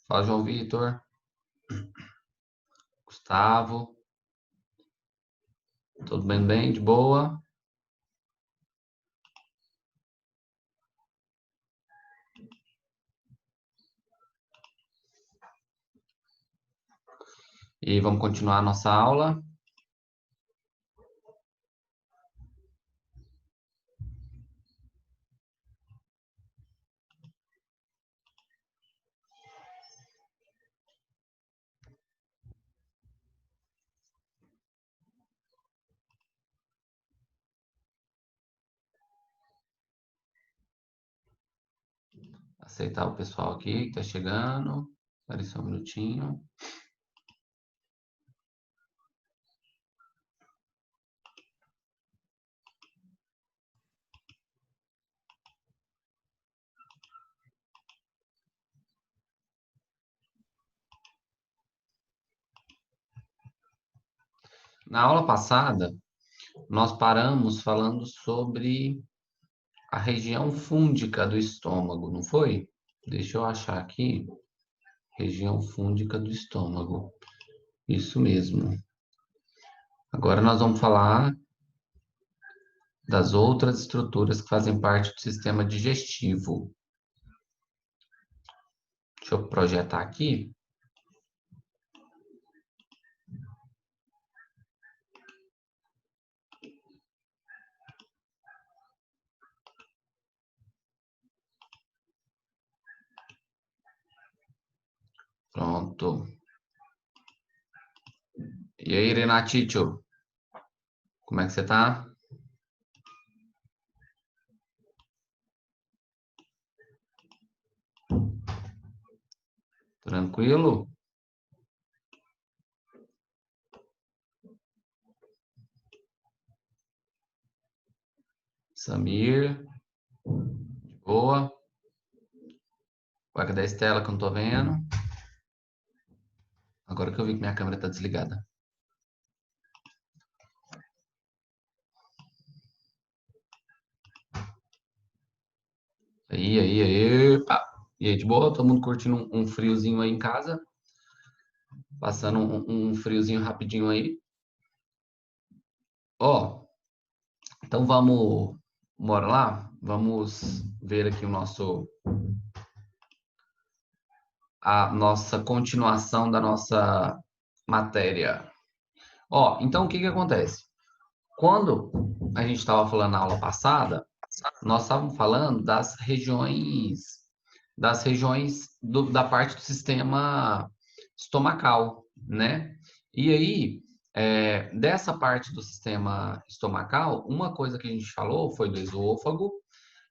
Fala, João Vitor, Gustavo, tudo bem, de boa? E vamos continuar a nossa aula. Aceitar o pessoal aqui que está chegando. Espera só um minutinho. Na aula passada, nós paramos falando sobre a região fúndica do estômago, não foi? Deixa eu achar aqui. Região fúndica do estômago. Isso mesmo. Agora nós vamos falar das outras estruturas que fazem parte do sistema digestivo. Deixa eu projetar aqui. Pronto. E aí, Renatito, como é que você tá? Tranquilo? Samir, de boa. Ué, cadê a Estela que eu não tô vendo? Agora que eu vi que minha câmera tá desligada. Aí, pá. E aí, de boa? Todo mundo curtindo um friozinho aí em casa? Passando um friozinho rapidinho aí? Ó, então bora lá? Vamos ver aqui a nossa continuação da nossa matéria. Ó, então o que que acontece? Quando a gente estava falando na aula passada, nós estávamos falando das regiões da parte do sistema estomacal, né? E aí, dessa parte do sistema estomacal, uma coisa que a gente falou foi do esôfago,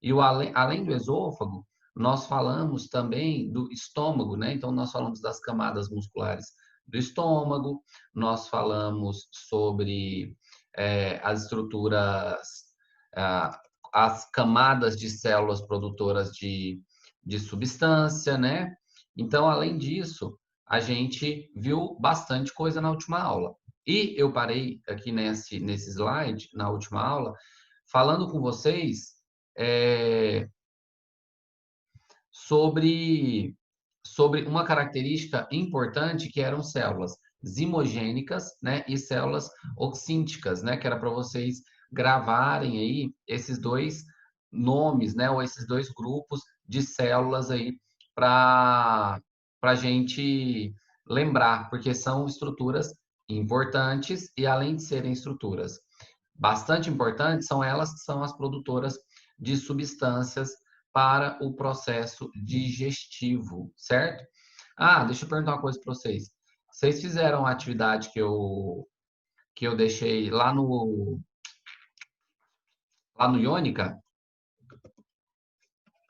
e além do esôfago, nós falamos também do estômago, né? Então, nós falamos das camadas musculares do estômago, nós falamos sobre as estruturas, ah, as camadas de células produtoras de substância, né? Então, além disso, a gente viu bastante coisa na última aula. E eu parei aqui nesse slide, na última aula, falando com vocês é, sobre, sobre uma característica importante que eram células zimogênicas, né, e células oxínticas, né, que era para vocês gravarem aí esses dois nomes, né, ou esses dois grupos de células aí para a gente lembrar, porque são estruturas importantes e além de serem estruturas bastante importantes, são elas que são as produtoras de substâncias para o processo digestivo, certo? Ah, deixa eu perguntar uma coisa para vocês. Vocês fizeram a atividade que eu deixei lá no Iônica?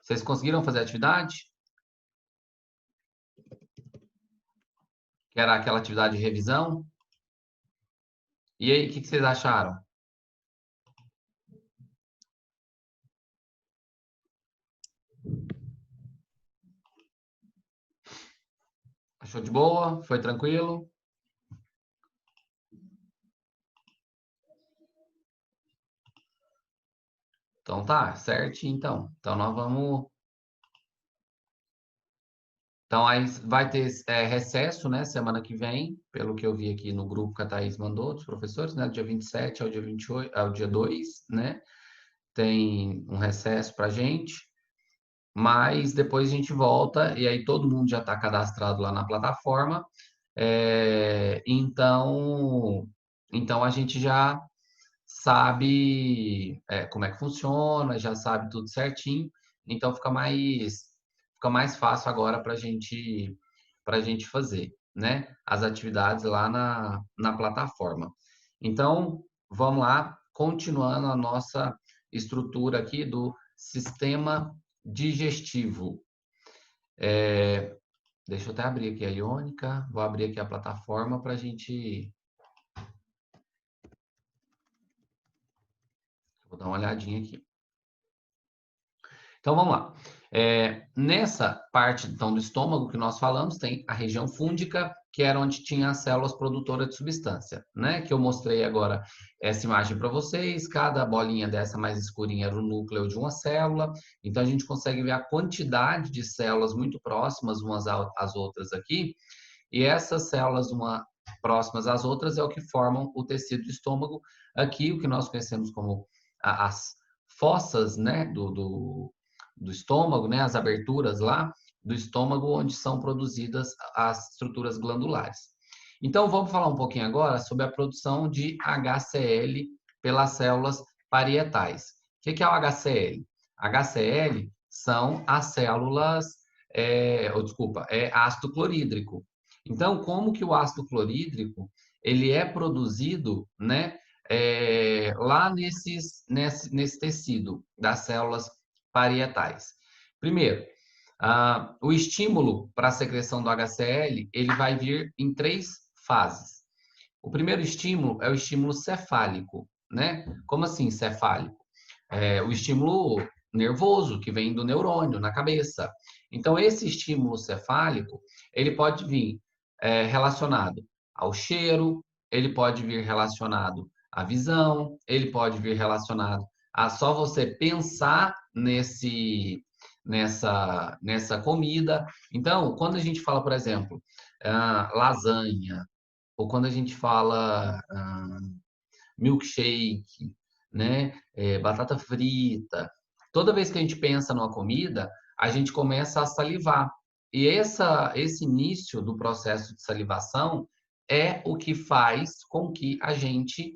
Vocês conseguiram fazer a atividade? Que era aquela atividade de revisão? E aí, o que vocês acharam? Achou de boa? Foi tranquilo? Então tá, certo então. Então nós Então, aí vai ter recesso, né, semana que vem, pelo que eu vi aqui no grupo que a Thaís mandou, dos professores, né, do dia 27 ao dia 28, ao dia 2, né, tem um recesso para a gente, mas depois a gente volta e aí todo mundo já está cadastrado lá na plataforma, então a gente já sabe como é que funciona, já sabe tudo certinho, então fica mais fácil agora para gente fazer, né? As atividades lá na plataforma. Então, vamos lá, continuando a nossa estrutura aqui do sistema digestivo. Deixa eu até abrir aqui a Iônica, vou abrir aqui a plataforma para a gente. Vou dar uma olhadinha aqui. Então vamos lá. Nessa parte então do estômago que nós falamos, tem a região fúndica, que era onde tinha as células produtoras de substância, né? Que eu mostrei agora essa imagem para vocês. Cada bolinha dessa mais escurinha era o núcleo de uma célula. Então a gente consegue ver a quantidade de células muito próximas umas às outras aqui. E essas células próximas às outras é o que formam o tecido do estômago. Aqui o que nós conhecemos como as fossas, né, do estômago, né, as aberturas lá do estômago, onde são produzidas as estruturas glandulares. Então, vamos falar um pouquinho agora sobre a produção de HCl pelas células parietais. O que é o HCl? HCl são as células, é ácido clorídrico. Então, como que o ácido clorídrico ele é produzido, né, lá nesse tecido das células parietais. Primeiro, o estímulo para a secreção do HCl, ele vai vir em 3 fases. O primeiro estímulo é o estímulo cefálico, né? Como assim cefálico? O estímulo nervoso que vem do neurônio na cabeça. Então, esse estímulo cefálico, ele pode vir relacionado ao cheiro, ele pode vir relacionado à visão, ele pode vir relacionado a só você pensar nessa comida. Então, quando a gente fala, por exemplo, lasanha, ou quando a gente fala milkshake, né? Batata frita. Toda vez que a gente pensa numa comida, a gente começa a salivar. E esse início do processo de salivação é o que faz com que a gente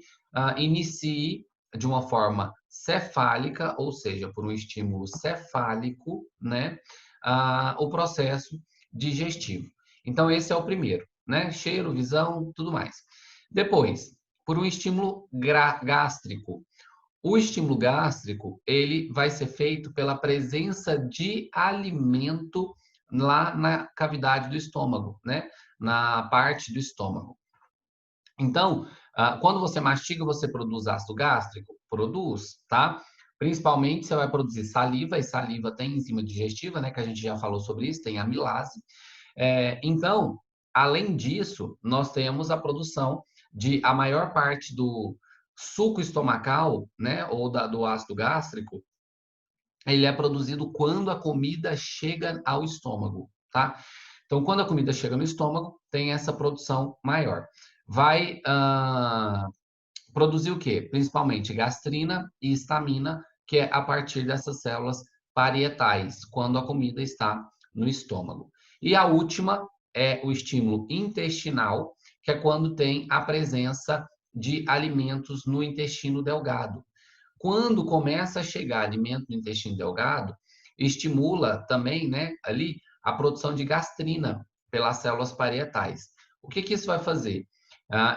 inicie de uma forma cefálica, ou seja, por um estímulo cefálico, né? O processo digestivo. Então, esse é o primeiro, né? Cheiro, visão, tudo mais. Depois, por um estímulo gástrico. O estímulo gástrico, ele vai ser feito pela presença de alimento lá na cavidade do estômago, né? Na parte do estômago. Então, quando você mastiga, você produz ácido gástrico? Produz, tá? Principalmente você vai produzir saliva, e saliva tem enzima digestiva, né? Que a gente já falou sobre isso, tem amilase. Então, além disso, nós temos a produção de a maior parte do suco estomacal, né, ou do ácido gástrico, ele é produzido quando a comida chega ao estômago, tá? Então, quando a comida chega no estômago, tem essa produção maior. Vai produzir o quê? Principalmente gastrina e histamina, que é a partir dessas células parietais, quando a comida está no estômago. E a última é o estímulo intestinal, que é quando tem a presença de alimentos no intestino delgado. Quando começa a chegar alimento no intestino delgado, estimula também, né, ali a produção de gastrina pelas células parietais. O que isso vai fazer?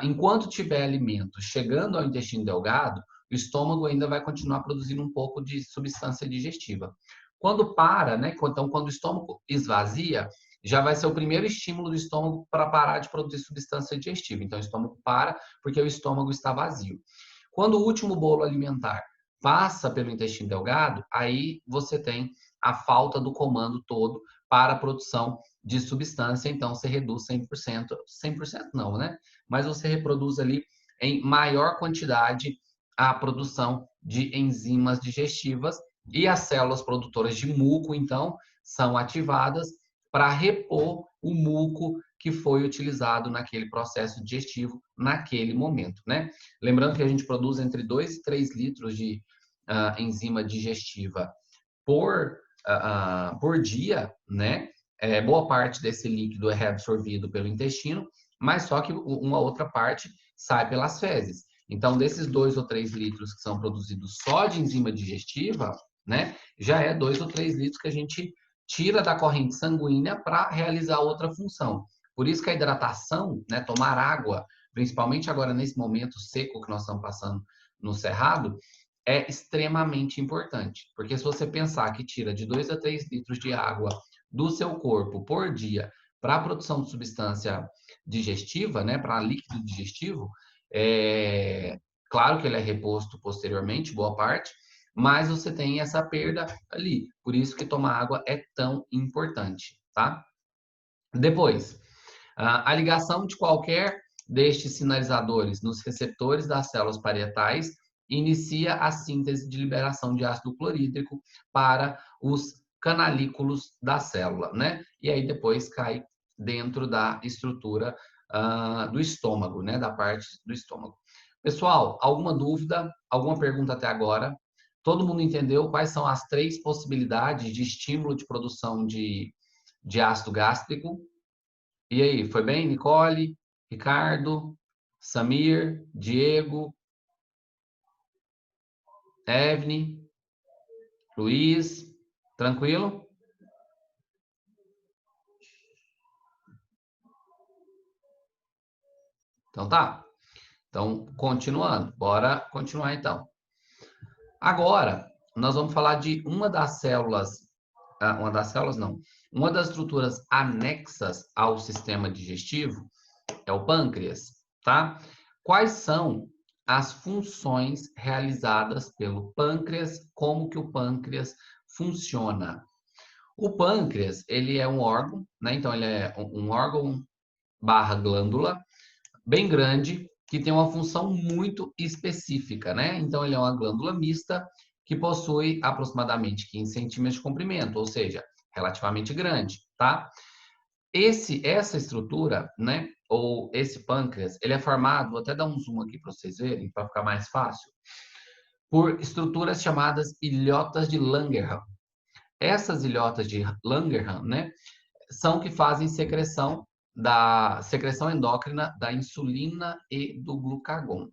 Enquanto tiver alimento chegando ao intestino delgado, o estômago ainda vai continuar produzindo um pouco de substância digestiva. Quando para, né? Então, quando o estômago esvazia, já vai ser o primeiro estímulo do estômago para parar de produzir substância digestiva. Então, o estômago para porque o estômago está vazio. Quando o último bolo alimentar passa pelo intestino delgado, aí você tem a falta do comando todo para a produção de substância, então você reduz 100%, 100% não, né? Mas você reproduz ali em maior quantidade a produção de enzimas digestivas e as células produtoras de muco, então, são ativadas para repor o muco que foi utilizado naquele processo digestivo naquele momento, né? Lembrando que a gente produz entre 2 e 3 litros de enzima digestiva por dia, né? Boa parte desse líquido é reabsorvido pelo intestino, mas só que uma outra parte sai pelas fezes. Então, desses 2 ou 3 litros que são produzidos só de enzima digestiva, né, já é 2 ou 3 litros que a gente tira da corrente sanguínea para realizar outra função. Por isso que a hidratação, né, tomar água, principalmente agora nesse momento seco que nós estamos passando no Cerrado, é extremamente importante. Porque se você pensar que tira de 2 a 3 litros de água do seu corpo por dia para a produção de substância digestiva, né, para líquido digestivo, claro que ele é reposto posteriormente, boa parte, mas você tem essa perda ali. Por isso que tomar água é tão importante, tá? Depois, a ligação de qualquer destes sinalizadores nos receptores das células parietais inicia a síntese de liberação de ácido clorídrico para os canalículos da célula, né? E aí depois cai dentro da estrutura do estômago, né? Da parte do estômago. Pessoal, alguma dúvida? Alguma pergunta até agora? Todo mundo entendeu quais são as 3 possibilidades de estímulo de produção de ácido gástrico? E aí, foi bem, Nicole, Ricardo, Samir, Diego, Evne, Luiz, tranquilo? Então tá. Então, continuando, bora continuar então. Agora, nós vamos falar de uma das células não, uma das estruturas anexas ao sistema digestivo é o pâncreas, tá? Quais são as funções realizadas pelo pâncreas? Como que o pâncreas funciona? O pâncreas, ele é um órgão, né? Então, ele é um órgão barra glândula bem grande que tem uma função muito específica, né? Então, ele é uma glândula mista que possui aproximadamente 15 centímetros de comprimento, ou seja, relativamente grande, tá? Essa estrutura, né, ou esse pâncreas, ele é formado, vou até dar um zoom aqui para vocês verem, para ficar mais fácil, por estruturas chamadas ilhotas de Langerhans. Essas ilhotas de Langerhans, né, são que fazem secreção endócrina da insulina e do glucagon.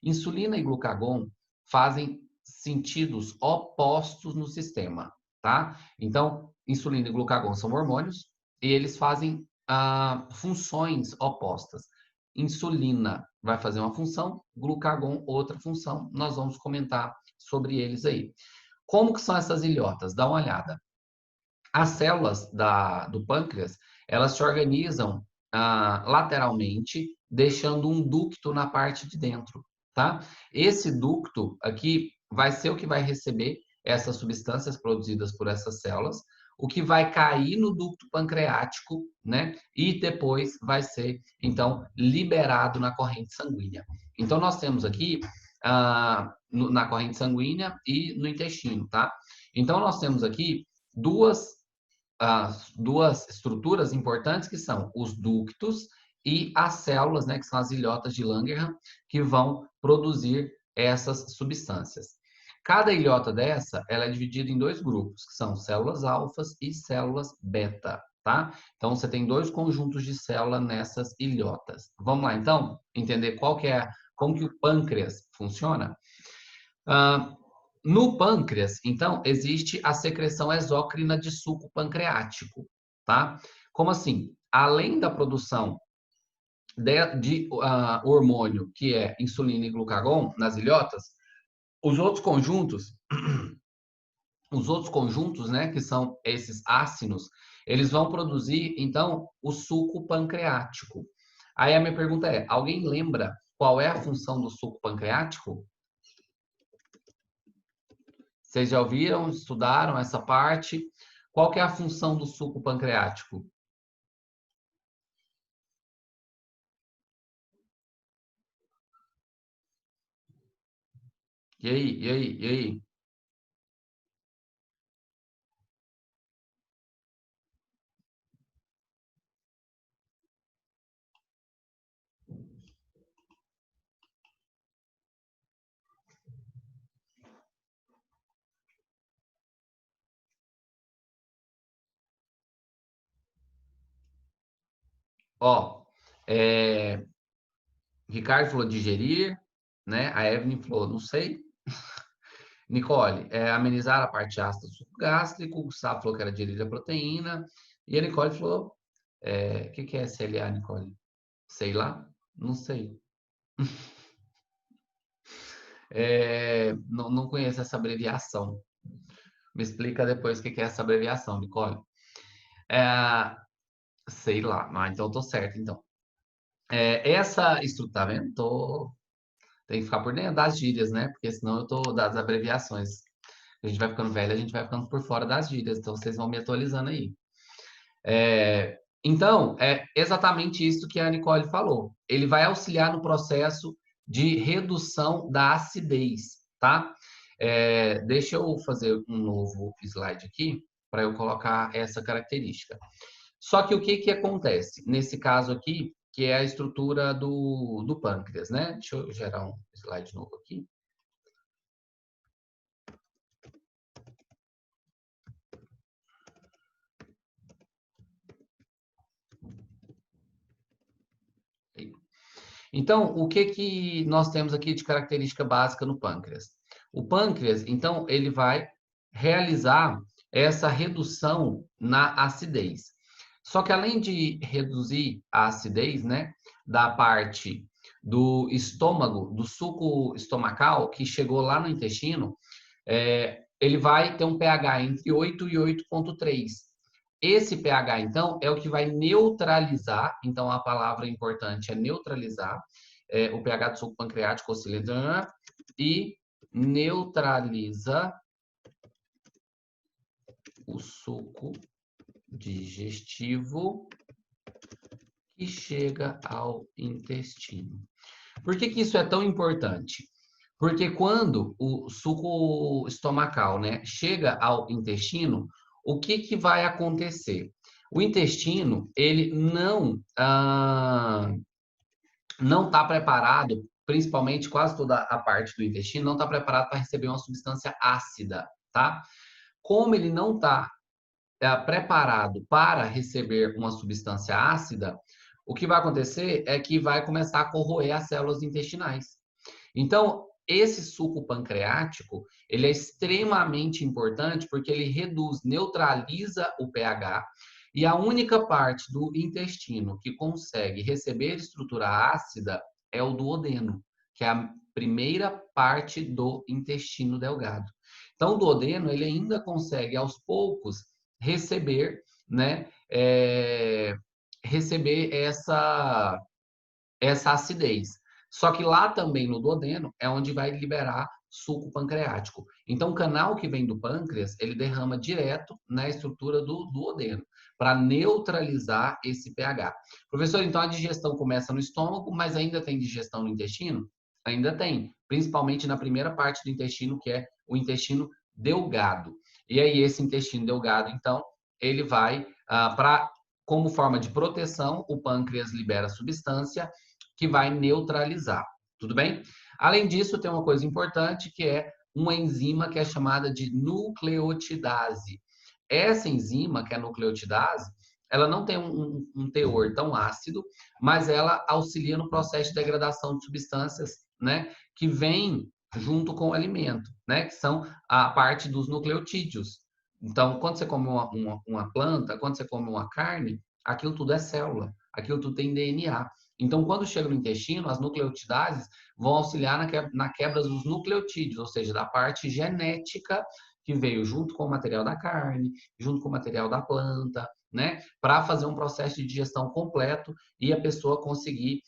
Insulina e glucagon fazem sentidos opostos no sistema, tá? Então, insulina e glucagon são hormônios e eles fazem funções opostas. Insulina vai fazer uma função, glucagon outra função. Nós vamos comentar sobre eles aí. Como que são essas ilhotas? Dá uma olhada. As células do pâncreas, elas se organizam lateralmente, deixando um ducto na parte de dentro, tá? Esse ducto aqui vai ser o que vai receber essas substâncias produzidas por essas células, o que vai cair no ducto pancreático, né? E depois vai ser, então, liberado na corrente sanguínea. Então, nós temos aqui na corrente sanguínea e no intestino, tá? Então, nós temos aqui duas estruturas importantes que são os ductos e as células, né, que são as ilhotas de Langerhans, que vão produzir essas substâncias. Cada ilhota dessa, ela é dividida em 2 grupos, que são células alfas e células beta, tá? Então, você tem 2 conjuntos de célula nessas ilhotas. Vamos lá, então, entender como que o pâncreas funciona? Ah, no pâncreas, então, existe a secreção exócrina de suco pancreático, tá? Como assim? Além da produção de hormônio, que é insulina e glucagon, nas ilhotas, os outros conjuntos, né, que são esses ácidos, eles vão produzir, então, o suco pancreático. Aí a minha pergunta é, alguém lembra qual é a função do suco pancreático? Vocês já ouviram, estudaram essa parte? Qual que é a função do suco pancreático? E aí, e aí, e aí? Ó, Ricardo falou digerir, né? A Evelyn falou, não sei. Nicole, amenizar a parte ácida do suco gástrico. O Gustavo falou que era digerir a proteína. E a Nicole falou, o que é SLA, Nicole? Sei lá? Não sei. Não conheço essa abreviação. Me explica depois o que é essa abreviação, Nicole. Sei lá. Ah, então eu tô certo, então. Essa estrutura, tá vendo? Tem que ficar por dentro das gírias, né? Porque senão eu tô das abreviações. A gente vai ficando velho, a gente vai ficando por fora das gírias. Então vocês vão me atualizando aí. Então, é exatamente isso que a Nicole falou. Ele vai auxiliar no processo de redução da acidez, tá? Deixa eu fazer um novo slide aqui para eu colocar essa característica. Só que o que acontece nesse caso aqui, que é a estrutura do pâncreas, né? Deixa eu gerar um slide novo aqui. Então, o que nós temos aqui de característica básica no pâncreas? O pâncreas, então, ele vai realizar essa redução na acidez. Só que além de reduzir a acidez, né, da parte do estômago, do suco estomacal, que chegou lá no intestino, ele vai ter um pH entre 8 e 8,3. Esse pH, então, é o que vai neutralizar, então a palavra importante é neutralizar, o pH do suco pancreático oscila e neutraliza o suco digestivo que chega ao intestino. Por que isso é tão importante? Porque quando o suco estomacal, né, chega ao intestino, o que vai acontecer? O intestino, ele não está preparado, principalmente quase toda a parte do intestino, não está preparado para receber uma substância ácida, tá? Como ele não está preparado para receber uma substância ácida, o que vai acontecer é que vai começar a corroer as células intestinais. Então, esse suco pancreático, ele é extremamente importante porque ele reduz, neutraliza o pH e a única parte do intestino que consegue receber estrutura ácida é o duodeno, que é a primeira parte do intestino delgado. Então, o duodeno, ele ainda consegue, aos poucos, receber, né, receber essa acidez. Só que lá também no duodeno é onde vai liberar suco pancreático. Então, o canal que vem do pâncreas, ele derrama direto na estrutura do duodeno, para neutralizar esse pH. Professor, então a digestão começa no estômago, mas ainda tem digestão no intestino? Ainda tem, principalmente na primeira parte do intestino, que é o intestino delgado. E aí, esse intestino delgado, então, ele vai para, como forma de proteção, o pâncreas libera substância que vai neutralizar. Tudo bem? Além disso, tem uma coisa importante que é uma enzima que é chamada de nucleotidase. Essa enzima, que é a nucleotidase, ela não tem um teor tão ácido, mas ela auxilia no processo de degradação de substâncias, né, que vem junto com o alimento, né, que são a parte dos nucleotídeos. Então, quando você come uma planta, quando você come uma carne, aquilo tudo é célula, aquilo tudo tem DNA. Então, quando chega no intestino, as nucleotidases vão auxiliar na quebra dos nucleotídeos, ou seja, da parte genética que veio junto com o material da carne, junto com o material da planta, né? Para fazer um processo de digestão completo e a pessoa conseguir,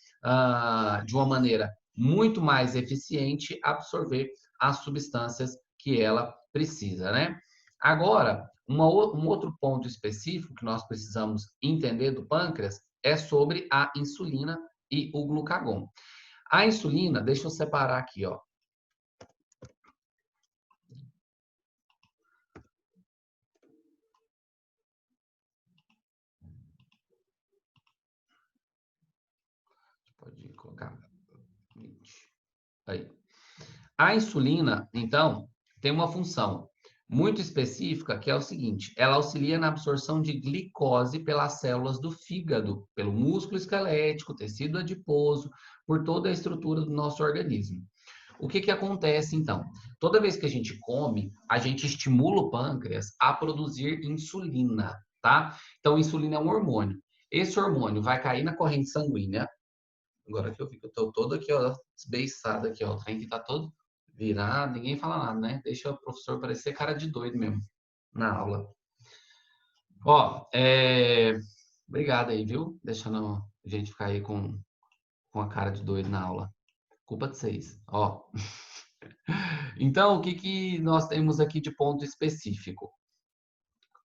de uma maneira muito mais eficiente, absorver as substâncias que ela precisa, né? Agora, um outro ponto específico que nós precisamos entender do pâncreas é sobre a insulina e o glucagon. A insulina, deixa eu separar aqui, ó. Pode colocar 20. Aí. A insulina, então, tem uma função. muito específica, que é o seguinte: ela auxilia na absorção de glicose pelas células do fígado, pelo músculo esquelético, tecido adiposo, por toda a estrutura do nosso organismo. O que acontece então? Toda vez que a gente come, a gente estimula o pâncreas a produzir insulina, tá? Então, insulina é um hormônio. Esse hormônio vai cair na corrente sanguínea. Agora que eu vi que eu tô todo aqui, ó, desbeiçado aqui, ó, o trem que tá todo virado, ninguém fala nada, né? Deixa o professor parecer cara de doido mesmo na aula. Ó, obrigado aí, viu? Deixando a gente ficar aí com a cara de doido na aula. Culpa de vocês. Ó. Então, o que nós temos aqui de ponto específico?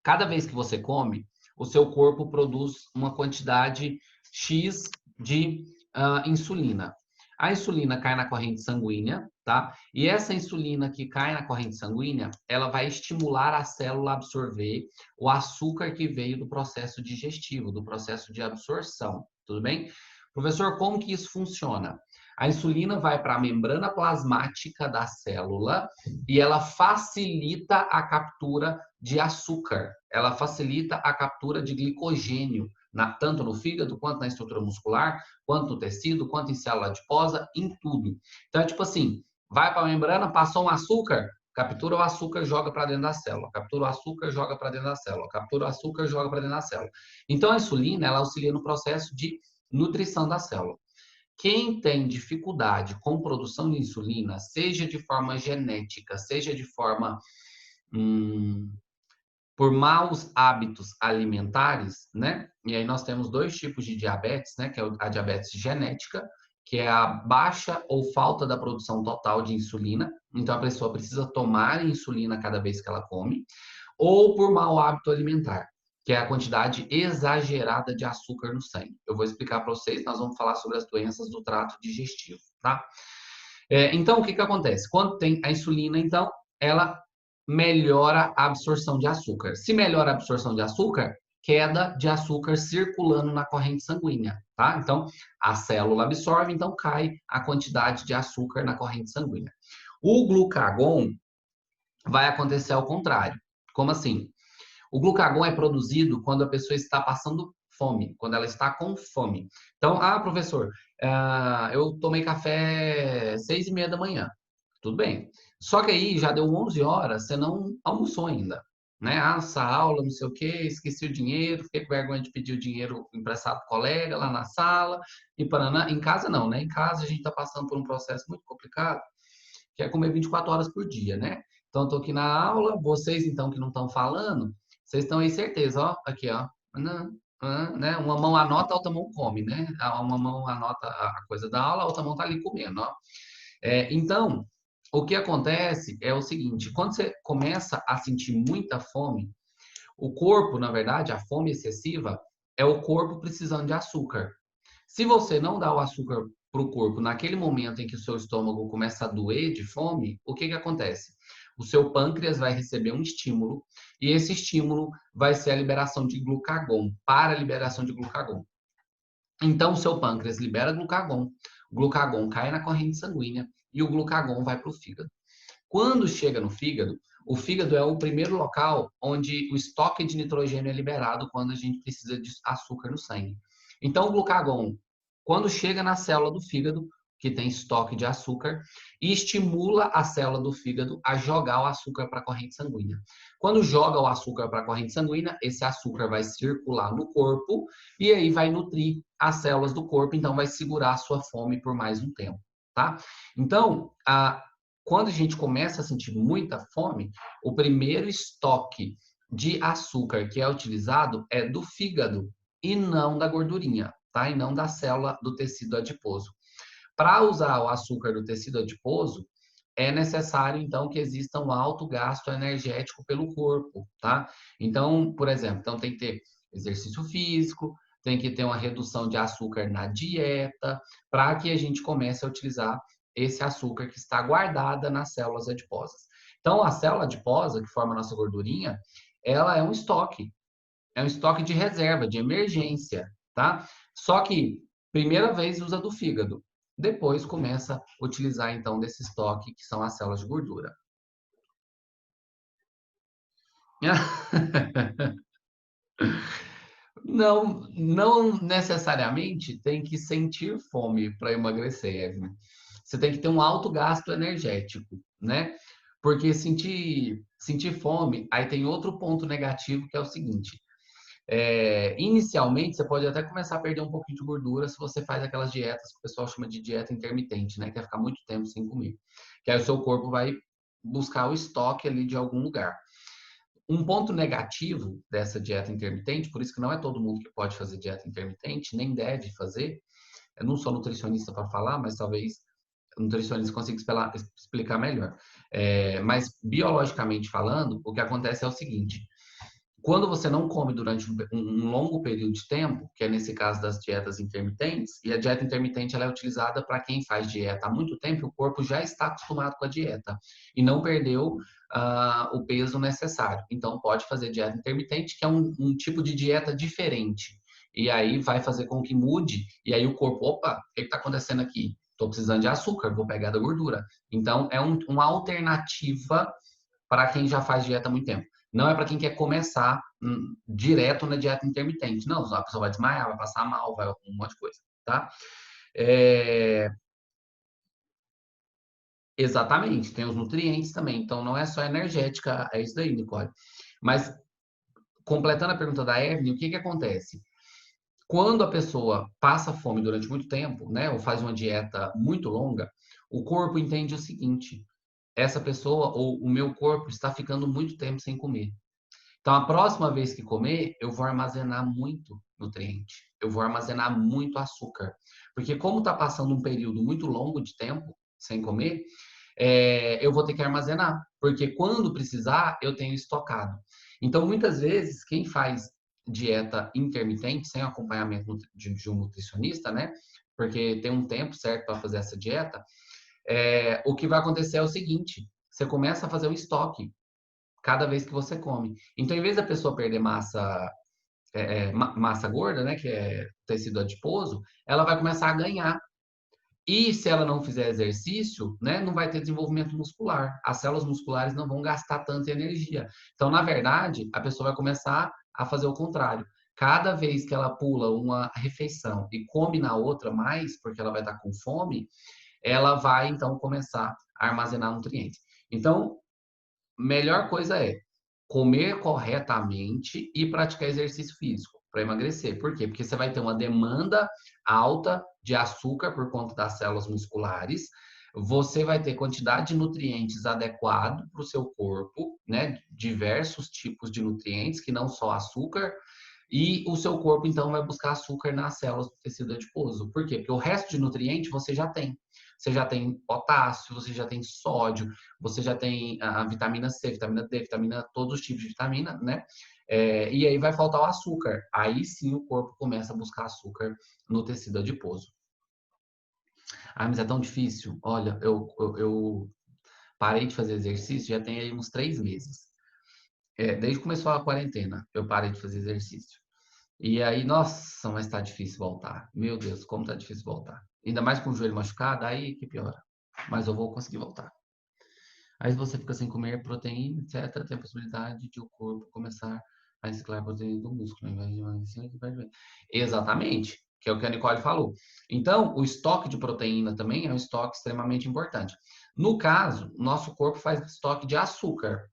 Cada vez que você come, o seu corpo produz uma quantidade X de insulina. A insulina cai na corrente sanguínea, tá? E essa insulina que cai na corrente sanguínea, ela vai estimular a célula a absorver o açúcar que veio do processo digestivo, do processo de absorção, tudo bem? Professor, como que isso funciona? A insulina vai para a membrana plasmática da célula e ela facilita a captura de açúcar. Ela facilita a captura de glicogênio, tanto no fígado, quanto na estrutura muscular, quanto no tecido, quanto em célula adiposa, em tudo. Então, é tipo assim, vai para a membrana, passou um açúcar, captura o açúcar, joga para dentro da célula. Captura o açúcar, joga para dentro da célula. Captura o açúcar, joga para dentro da célula. Então, a insulina, ela auxilia no processo de nutrição da célula. Quem tem dificuldade com produção de insulina, seja de forma genética, seja de forma por maus hábitos alimentares, né? E aí nós temos dois tipos de diabetes, né? Que é a diabetes genética, que é a baixa ou falta da produção total de insulina. Então a pessoa precisa tomar insulina cada vez que ela come, ou por mau hábito alimentar, que é a quantidade exagerada de açúcar no sangue. Eu vou explicar para vocês, nós vamos falar sobre as doenças do trato digestivo, tá? Então, o que acontece? Quando tem a insulina, então, ela melhora a absorção de açúcar. Se melhora a absorção de açúcar, queda de açúcar circulando na corrente sanguínea, tá? Então, a célula absorve, então cai a quantidade de açúcar na corrente sanguínea. O glucagon vai acontecer ao contrário. Como assim? O glucagon é produzido quando a pessoa está passando fome, quando ela está com fome. Então, professor, eu tomei café 6:30 da manhã. Tudo bem. Só que aí já deu 11 horas, você não almoçou ainda. Né? Essa aula, não sei o quê, esqueci o dinheiro, fiquei com vergonha de pedir o dinheiro emprestado pro colega lá na sala, e paraná. Em casa não, né? Em casa a gente está passando por um processo muito complicado, que é comer 24 horas por dia, né? Então, estou aqui na aula, vocês então que não estão falando, vocês estão aí certeza, ó, aqui, ó, né? Uma mão anota, a outra mão come, né? Uma mão anota a coisa da aula, a outra mão tá ali comendo, ó. Então, o que acontece é o seguinte: quando você começa a sentir muita fome, o corpo, na verdade, a fome excessiva é o corpo precisando de açúcar. Se você não dá o açúcar para o corpo naquele momento em que o seu estômago começa a doer de fome, o que acontece? O seu pâncreas vai receber um estímulo e esse estímulo vai ser a liberação de glucagon, para a liberação de glucagon. Então, o seu pâncreas libera glucagon, o glucagon cai na corrente sanguínea e o glucagon vai para o fígado. Quando chega no fígado, o fígado é o primeiro local onde o estoque de nitrogênio é liberado quando a gente precisa de açúcar no sangue. Então, o glucagon, quando chega na célula do fígado, que tem estoque de açúcar, e estimula a célula do fígado a jogar o açúcar para a corrente sanguínea. Quando joga o açúcar para a corrente sanguínea, esse açúcar vai circular no corpo e aí vai nutrir as células do corpo, então vai segurar a sua fome por mais um tempo, tá? Então, quando a gente começa a sentir muita fome, o primeiro estoque de açúcar que é utilizado é do fígado e não da gordurinha, tá? E não da célula do tecido adiposo. Para usar o açúcar do tecido adiposo, é necessário, então, que exista um alto gasto energético pelo corpo, tá? Então, por exemplo, então tem que ter exercício físico, tem que ter uma redução de açúcar na dieta, para que a gente comece a utilizar esse açúcar que está guardada nas células adiposas. Então, a célula adiposa, que forma a nossa gordurinha, ela é um estoque de reserva, de emergência, tá? Só que, primeira vez usa do fígado, depois começa a utilizar, então, desse estoque, que são as células de gordura. Não, não necessariamente tem que sentir fome para emagrecer, Evelyn. Você tem que ter um alto gasto energético, né? Porque sentir fome, aí tem outro ponto negativo que é o seguinte: inicialmente você pode até começar a perder um pouquinho de gordura se você faz aquelas dietas que o pessoal chama de dieta intermitente, né? Que é ficar muito tempo sem comer. Que aí o seu corpo vai buscar o estoque ali de algum lugar. Um ponto negativo dessa dieta intermitente, por isso que não é todo mundo que pode fazer dieta intermitente, nem deve fazer. Eu não sou nutricionista para falar, mas talvez o nutricionista consiga explicar melhor. Mas biologicamente falando, o que acontece é o seguinte: quando você não come durante um longo período de tempo, que é nesse caso das dietas intermitentes, e a dieta intermitente ela é utilizada para quem faz dieta há muito tempo, o corpo já está acostumado com a dieta e não perdeu o peso necessário. Então, pode fazer dieta intermitente, que é um tipo de dieta diferente. E aí vai fazer com que mude, e aí o corpo, opa, o que está acontecendo aqui? Estou precisando de açúcar, vou pegar da gordura. Então, é uma alternativa para quem já faz dieta há muito tempo. Não é para quem quer começar direto na dieta intermitente. Não, a pessoa vai desmaiar, vai passar mal, vai um monte de coisa, tá? É, exatamente, tem os nutrientes também. Então, não é só energética, é isso daí, Nicole. Mas, completando a pergunta da Evelyn, o que que acontece? Quando a pessoa passa fome durante muito tempo, né, ou faz uma dieta muito longa, o corpo entende o seguinte: essa pessoa ou o meu corpo está ficando muito tempo sem comer. Então, a próxima vez que comer, eu vou armazenar muito nutriente, eu vou armazenar muito açúcar. Porque como está passando um período muito longo de tempo sem comer, eu vou ter que armazenar. Porque quando precisar, eu tenho estocado. Então, muitas vezes, quem faz dieta intermitente, sem acompanhamento de um nutricionista, né? Porque tem um tempo certo para fazer essa dieta, o que vai acontecer é o seguinte: você começa a fazer um estoque cada vez que você come. Então, em vez da pessoa perder massa gorda, né, que é tecido adiposo, ela vai começar a ganhar. E se ela não fizer exercício, né, não vai ter desenvolvimento muscular. As células musculares não vão gastar tanta energia. Então, na verdade, a pessoa vai começar a fazer o contrário. Cada vez que ela pula uma refeição e come na outra mais, porque ela vai estar com fome, ela vai então começar a armazenar nutrientes. Então, melhor coisa é comer corretamente e praticar exercício físico para emagrecer. Por quê? Porque você vai ter uma demanda alta de açúcar por conta das células musculares, você vai ter quantidade de nutrientes adequado para o seu corpo, né? Diversos tipos de nutrientes, que não só açúcar, e o seu corpo, então, vai buscar açúcar nas células do tecido adiposo. Por quê? Porque o resto de nutriente você já tem. Você já tem potássio, você já tem sódio, você já tem a vitamina C, vitamina D, vitamina, todos os tipos de vitamina, né? E aí vai faltar o açúcar. Aí sim o corpo começa a buscar açúcar no tecido adiposo. Ah, mas é tão difícil. Olha, eu parei de fazer exercício já tem aí uns 3 meses. Desde que começou a quarentena, eu parei de fazer exercício. E aí, nossa, mas tá difícil voltar. Meu Deus, como tá difícil voltar. Ainda mais com o joelho machucado, aí que piora. Mas eu vou conseguir voltar. Aí você fica sem comer proteína, etc. Tem a possibilidade de o corpo começar a reciclar a proteína do músculo, ao invés de emagrecer. Exatamente, que é o que a Nicole falou. Então, o estoque de proteína também é um estoque extremamente importante. No caso, nosso corpo faz estoque de açúcar,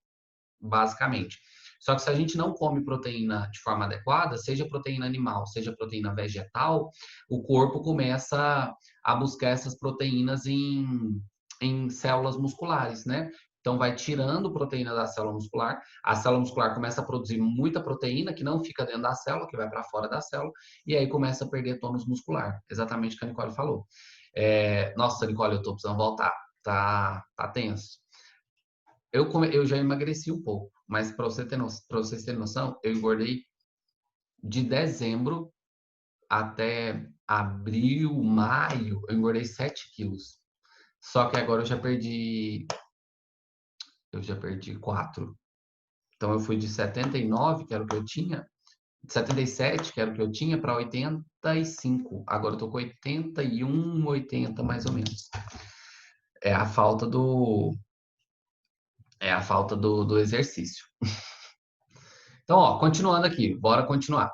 basicamente. Só que se a gente não come proteína de forma adequada, seja proteína animal, seja proteína vegetal, o corpo começa a buscar essas proteínas em células musculares, né? Então vai tirando proteína da célula muscular, a célula muscular começa a produzir muita proteína que não fica dentro da célula, que vai para fora da célula, e aí começa a perder tônus muscular. Exatamente o que a Nicole falou. Nossa, Nicole, eu tô precisando voltar. Tá tenso. Eu já emagreci um pouco, mas para vocês terem noção, eu engordei de dezembro até abril, maio, eu engordei 7 quilos. Só que agora eu já perdi 4. Então eu fui de 79, que era o que eu tinha, de 77, que era o que eu tinha, para 85. Agora eu tô com 81, 80 mais ou menos. É a falta do, é a falta do exercício. Então, ó, continuando aqui, bora continuar.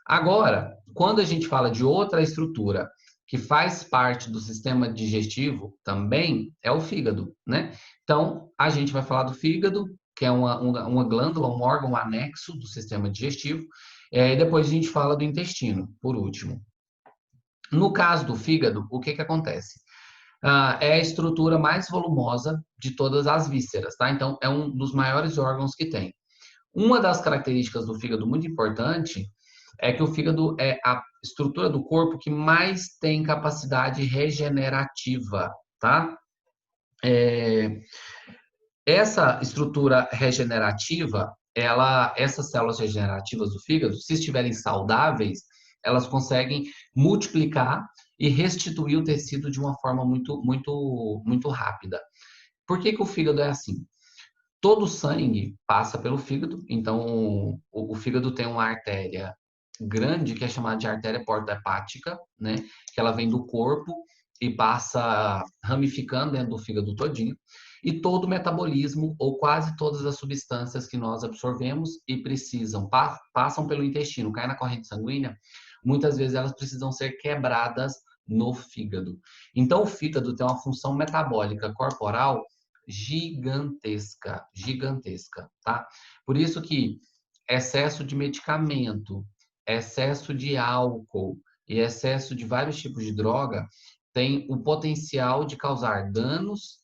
Agora, quando a gente fala de outra estrutura que faz parte do sistema digestivo, também é o fígado, né? Então, a gente vai falar do fígado, que é uma glândula, um órgão anexo do sistema digestivo. E depois a gente fala do intestino, por último. No caso do fígado, o que que acontece? É a estrutura mais volumosa de todas as vísceras, tá? Então, é um dos maiores órgãos que tem. Uma das características do fígado muito importante é que o fígado é a estrutura do corpo que mais tem capacidade regenerativa, tá? Essa estrutura regenerativa, essas células regenerativas do fígado, se estiverem saudáveis, elas conseguem multiplicar e restituir o tecido de uma forma muito rápida. Por que que o fígado é assim? Todo o sangue passa pelo fígado, então o fígado tem uma artéria grande que é chamada de artéria porto-hepática, né? Que ela vem do corpo e passa ramificando dentro do fígado todinho. E todo o metabolismo, ou quase todas as substâncias que nós absorvemos e precisam, passam pelo intestino, caem na corrente sanguínea, muitas vezes elas precisam ser quebradas no fígado. Então, o fígado tem uma função metabólica corporal gigantesca, gigantesca, tá? Por isso que excesso de medicamento, excesso de álcool e excesso de vários tipos de droga tem o potencial de causar danos,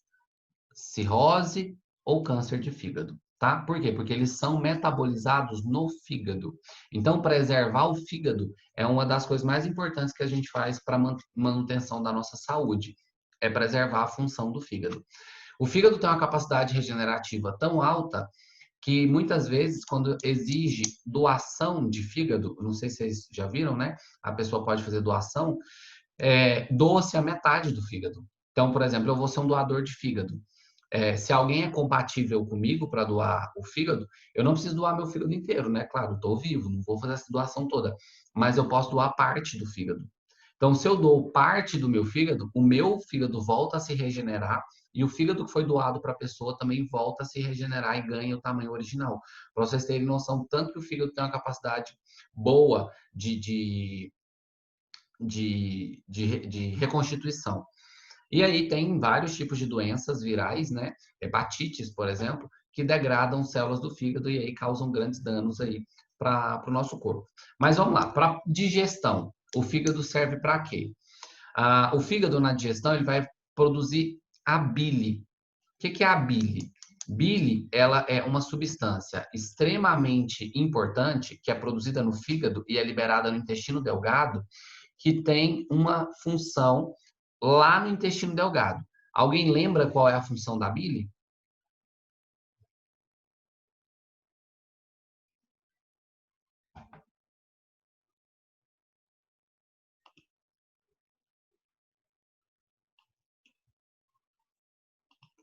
cirrose ou câncer de fígado, tá? Por quê? Porque eles são metabolizados no fígado. Então, preservar o fígado é uma das coisas mais importantes que a gente faz para manutenção da nossa saúde, é preservar a função do fígado. O fígado tem uma capacidade regenerativa tão alta que muitas vezes, quando exige doação de fígado, não sei se vocês já viram, né? A pessoa pode fazer doação, doa-se a metade do fígado. Então, por exemplo, eu vou ser um doador de fígado. Se alguém é compatível comigo para doar o fígado, eu não preciso doar meu fígado inteiro, né? Claro, estou vivo, não vou fazer essa doação toda, mas eu posso doar parte do fígado. Então, se eu dou parte do meu fígado, o meu fígado volta a se regenerar e o fígado que foi doado para a pessoa também volta a se regenerar e ganha o tamanho original. Para vocês terem noção, tanto que o fígado tem uma capacidade boa de reconstituição. E aí tem vários tipos de doenças virais, né? Hepatites, por exemplo, que degradam células do fígado e aí causam grandes danos aí para o nosso corpo. Mas vamos lá, para digestão, o fígado serve para quê? O fígado na digestão ele vai produzir a bile. O que que é a bile? Bile, ela é uma substância extremamente importante que é produzida no fígado e é liberada no intestino delgado, que tem uma função lá no intestino delgado. Alguém lembra qual é a função da bile?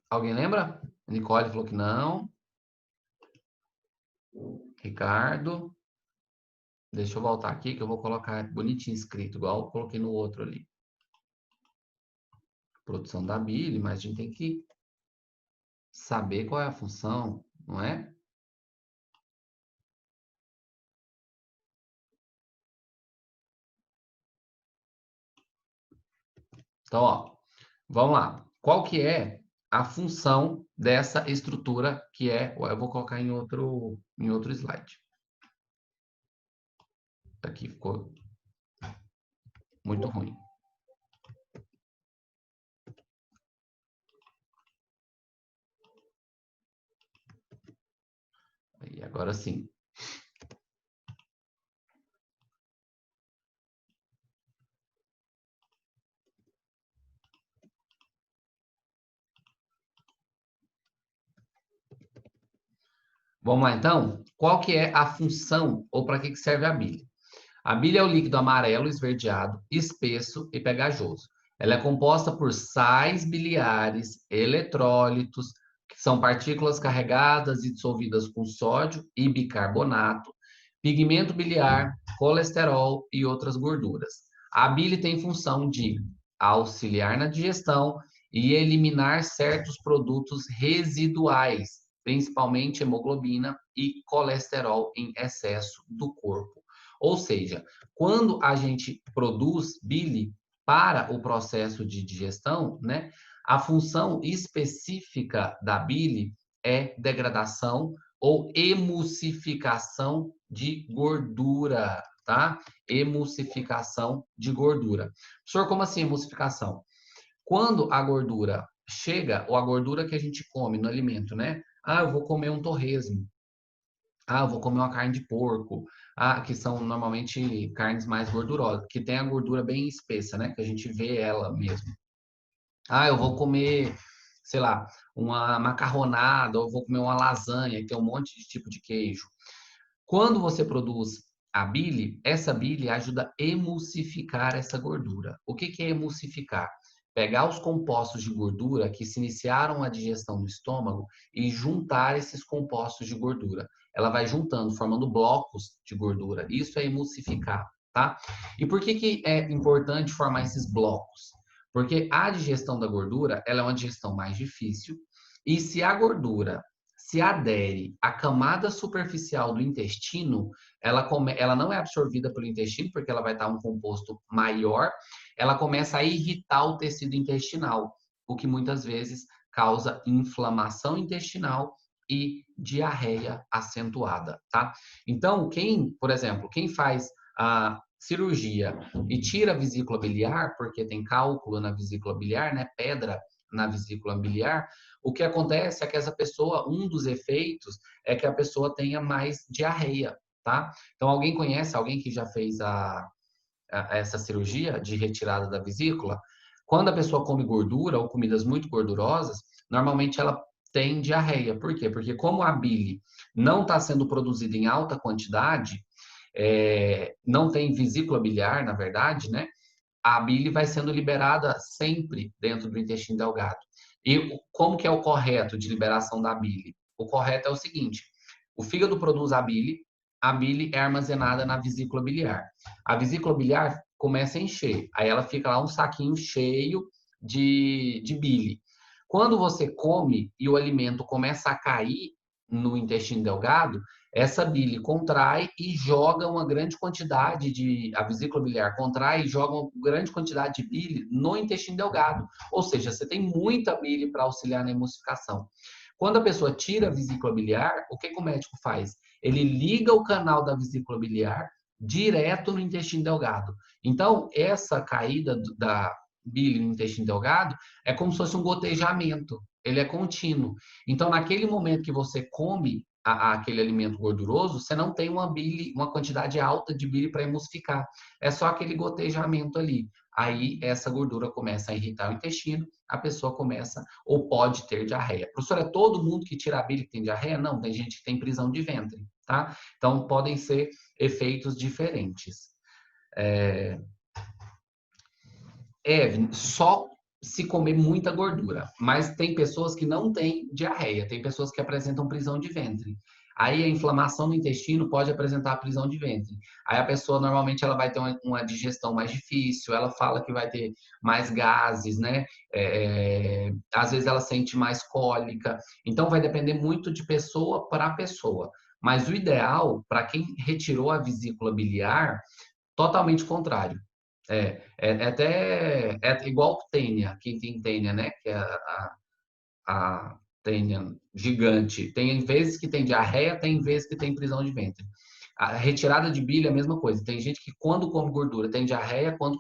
Alguém lembra? Nicole falou que não. Ricardo. Deixa eu voltar aqui que eu vou colocar bonitinho escrito, igual eu coloquei no outro ali. Produção da bile, mas a gente tem que saber qual é a função, não é? Então, ó, vamos lá. Qual que é a função dessa estrutura que é... Eu vou colocar em outro slide. Aqui ficou muito ruim. E agora sim. Vamos lá, então? Qual que é a função ou para que serve a bile? A bile é o líquido amarelo esverdeado, espesso e pegajoso. Ela é composta por sais biliares, eletrólitos, que são partículas carregadas e dissolvidas com sódio e bicarbonato, pigmento biliar, colesterol e outras gorduras. A bile tem função de auxiliar na digestão e eliminar certos produtos residuais principalmente hemoglobina e colesterol em excesso do corpo. Ou seja, quando a gente produz bile para o processo de digestão, né, a função específica da bile é degradação ou emulsificação de gordura, tá? Emulsificação de gordura. Professor, como assim emulsificação? Quando a gordura chega, ou a gordura que a gente come no alimento, né? Ah, eu vou comer um torresmo. Ah, eu vou comer uma carne de porco. Ah, que são normalmente carnes mais gordurosas, que tem a gordura bem espessa, né? Que a gente vê ela mesmo. Ah, eu vou comer, sei lá, uma macarronada, ou eu vou comer uma lasanha, que tem um monte de tipo de queijo. Quando você produz a bile, essa bile ajuda a emulsificar essa gordura. O que é emulsificar? Pegar os compostos de gordura que se iniciaram a digestão no estômago e juntar esses compostos de gordura. Ela vai juntando, formando blocos de gordura. Isso é emulsificar, tá? E por que é importante formar esses blocos? Porque a digestão da gordura, ela é uma digestão mais difícil, e se a gordura se adere à camada superficial do intestino, ela não é absorvida pelo intestino, porque ela vai estar um composto maior, ela começa a irritar o tecido intestinal, o que muitas vezes causa inflamação intestinal e diarreia acentuada, tá? Então, por exemplo, quem faz a cirurgia e tira a vesícula biliar, porque tem cálculo na vesícula biliar, né, pedra na vesícula biliar, o que acontece é que essa pessoa, um dos efeitos é que a pessoa tenha mais diarreia, tá? Então, alguém conhece alguém que já fez essa cirurgia de retirada da vesícula? Quando a pessoa come gordura ou comidas muito gordurosas, normalmente ela tem diarreia. Por quê? Porque como a bile não está sendo produzida em alta quantidade, não tem vesícula biliar, na verdade, né? A bile vai sendo liberada sempre dentro do intestino delgado. E como que é o correto de liberação da bile? O correto é o seguinte: o fígado produz a bile é armazenada na vesícula biliar. A vesícula biliar começa a encher, aí ela fica lá um saquinho cheio de bile. Quando você come e o alimento começa a cair no intestino delgado, essa bile contrai e joga uma grande quantidade a vesícula biliar contrai e joga uma grande quantidade de bile no intestino delgado. Ou seja, você tem muita bile para auxiliar na emulsificação. Quando a pessoa tira a vesícula biliar, o que o médico faz? Ele liga o canal da vesícula biliar direto no intestino delgado. Então, essa caída da bile no intestino delgado é como se fosse um gotejamento. Ele é contínuo. Então, naquele momento que você come aquele alimento gorduroso, você não tem uma quantidade alta de bile para emulsificar. É só aquele gotejamento ali. Aí essa gordura começa a irritar o intestino, a pessoa começa ou pode ter diarreia. Professor, é todo mundo que tira a bile que tem diarreia? Não, tem gente que tem prisão de ventre, tá? Então podem ser efeitos diferentes. Evelyn, só se comer muita gordura, mas tem pessoas que não têm diarreia, tem pessoas que apresentam prisão de ventre. Aí a inflamação no intestino pode apresentar prisão de ventre. Aí a pessoa normalmente ela vai ter uma digestão mais difícil, ela fala que vai ter mais gases, né? Às vezes ela sente mais cólica. Então vai depender muito de pessoa para pessoa. Mas o ideal para quem retirou a vesícula biliar, totalmente contrário. É igual tênia, quem tem tênia, né? Que é a tênia gigante. Tem vezes que tem diarreia, tem vezes que tem prisão de ventre. A retirada de bile é a mesma coisa. Tem gente que quando come gordura tem diarreia, quando